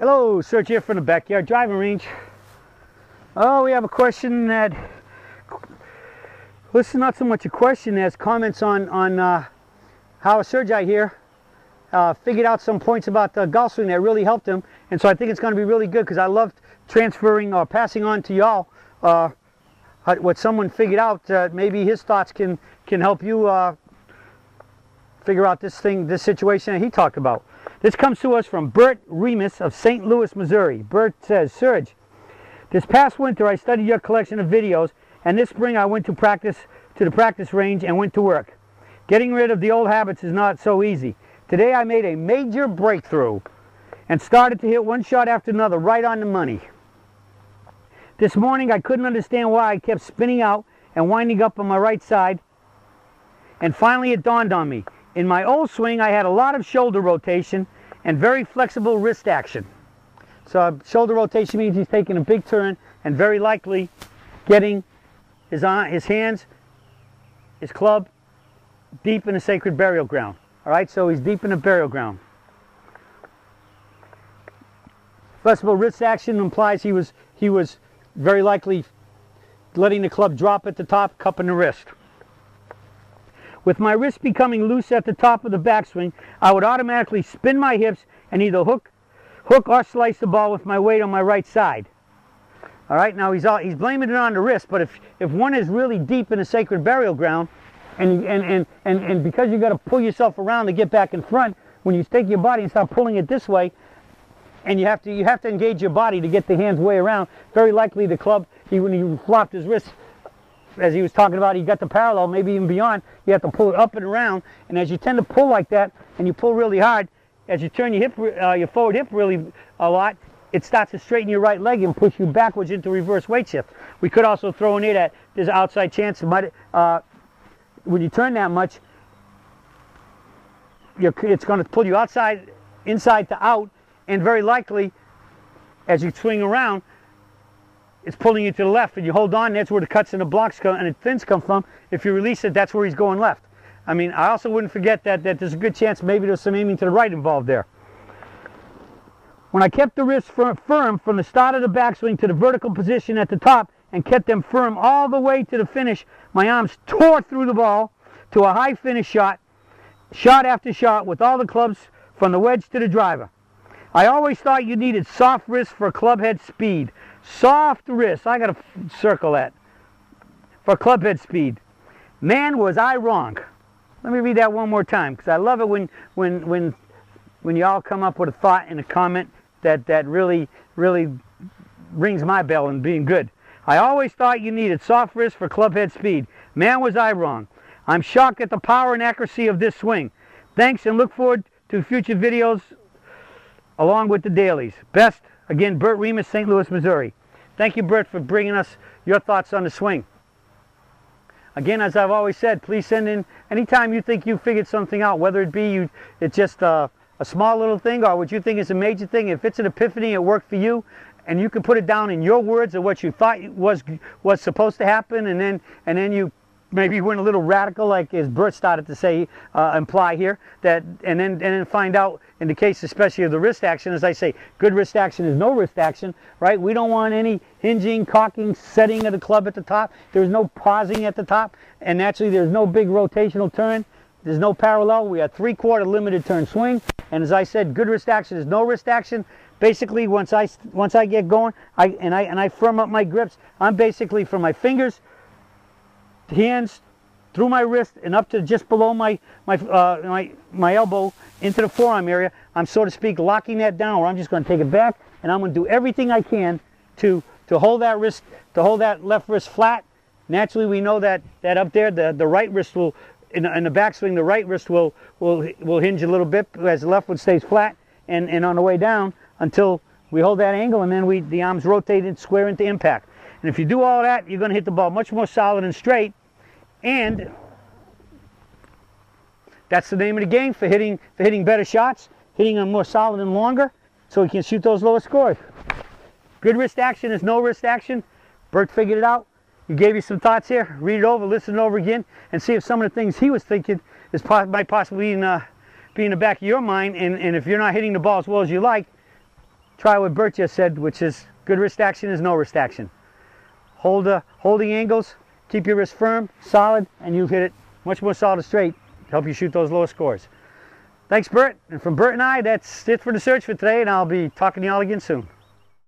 Hello, Serge here from the Backyard Driving Range. Oh, we have a question that, this is not so much a question as comments on how Serge here figured out some points about the golf swing that really helped him. And so I think it's going to be really good because I loved transferring or passing on to y'all what someone figured out. Maybe his thoughts can help you figure out this situation that he talked about. This comes to us from Bert Remus of St. Louis, Missouri. Bert says, Serge, this past winter I studied your collection of videos, and this spring I went to the practice range and went to work. Getting rid of the old habits is not so easy. Today I made a major breakthrough and started to hit one shot after another right on the money. This morning I couldn't understand why I kept spinning out and winding up on my right side, and finally it dawned on me. In my old swing, I had a lot of shoulder rotation and very flexible wrist action. So shoulder rotation means he's taking a big turn and very likely getting his hands, his club, deep in the sacred burial ground. All right, so he's deep in the burial ground. Flexible wrist action implies he was very likely letting the club drop at the top, cupping the wrist. With my wrist becoming loose at the top of the backswing, I would automatically spin my hips and either hook or slice the ball with my weight on my right side. All right, now he's blaming it on the wrist, but if one is really deep in the sacred burial ground, and because you got to pull yourself around to get back in front, when you take your body and start pulling it this way, and you have to engage your body to get the hands way around, very likely the club, when he flopped his wrist, as he was talking about, he got the parallel, maybe even beyond, you have to pull it up and around, and as you tend to pull like that, and you pull really hard, as you turn your forward hip really a lot, it starts to straighten your right leg and push you backwards into reverse weight shift. We could also throw in that there's an outside chance when you turn that much, it's going to pull you inside to out, and very likely, as you swing around, it's pulling you to the left, and you hold on, that's where the cuts and the blocks come and the thins come from. If you release it, that's where he's going left. I mean, I also wouldn't forget that there's a good chance maybe there's some aiming to the right involved there. When I kept the wrists firm from the start of the backswing to the vertical position at the top and kept them firm all the way to the finish, my arms tore through the ball to a high finish shot after shot with all the clubs from the wedge to the driver. I always thought you needed soft wrists for club head speed. Soft wrists, I gotta circle that, for club head speed. Man, was I wrong. Let me read that one more time, because I love it when you all come up with a thought and a comment that really rings my bell in being good. I always thought you needed soft wrists for club head speed. Man, was I wrong. I'm shocked at the power and accuracy of this swing. Thanks, and look forward to future videos along with the dailies. Best, again, Bert Remus, St. Louis, Missouri. Thank you, Bert, for bringing us your thoughts on the swing. Again, as I've always said, please send in anytime you think you figured something out, whether it be it's just a small little thing or what you think is a major thing. If it's an epiphany, it worked for you, and you can put it down in your words of what you thought was supposed to happen, and then you maybe went a little radical, like as Bert started to say, imply here, and then find out, in the case especially of the wrist action, as I say, good wrist action is no wrist action, right? We don't want any hinging, cocking, setting of the club at the top. There's no pausing at the top, and naturally there's no big rotational turn. There's no parallel. We have 3/4 limited turn swing, and as I said, good wrist action is no wrist action. Basically, once I get going, I firm up my grips. I'm basically from my fingers, hands, through my wrist, and up to just below my elbow into the forearm area. I'm, so to speak, locking that down, where I'm just going to take it back, and I'm going to do everything I can to hold that wrist, to hold that left wrist flat. Naturally, we know that up there, the right wrist will, in the backswing, the right wrist will hinge a little bit as the left one stays flat, and on the way down until we hold that angle, and then the arms rotate and square into impact. And if you do all that, you're going to hit the ball much more solid and straight. And that's the name of the game for hitting better shots, hitting them more solid and longer, so you can shoot those lower scores. Good wrist action is no wrist action. Bert figured it out. He gave you some thoughts here. Read it over, listen it over again, and see if some of the things he was thinking might possibly be in the back of your mind. And if you're not hitting the ball as well as you like, try what Bert just said, which is good wrist action is no wrist action. Holding angles, keep your wrist firm, solid, and you've hit it much more solid and straight to help you shoot those lower scores. Thanks, Bert. And from Bert and I, that's it for the search for today, and I'll be talking to y'all again soon.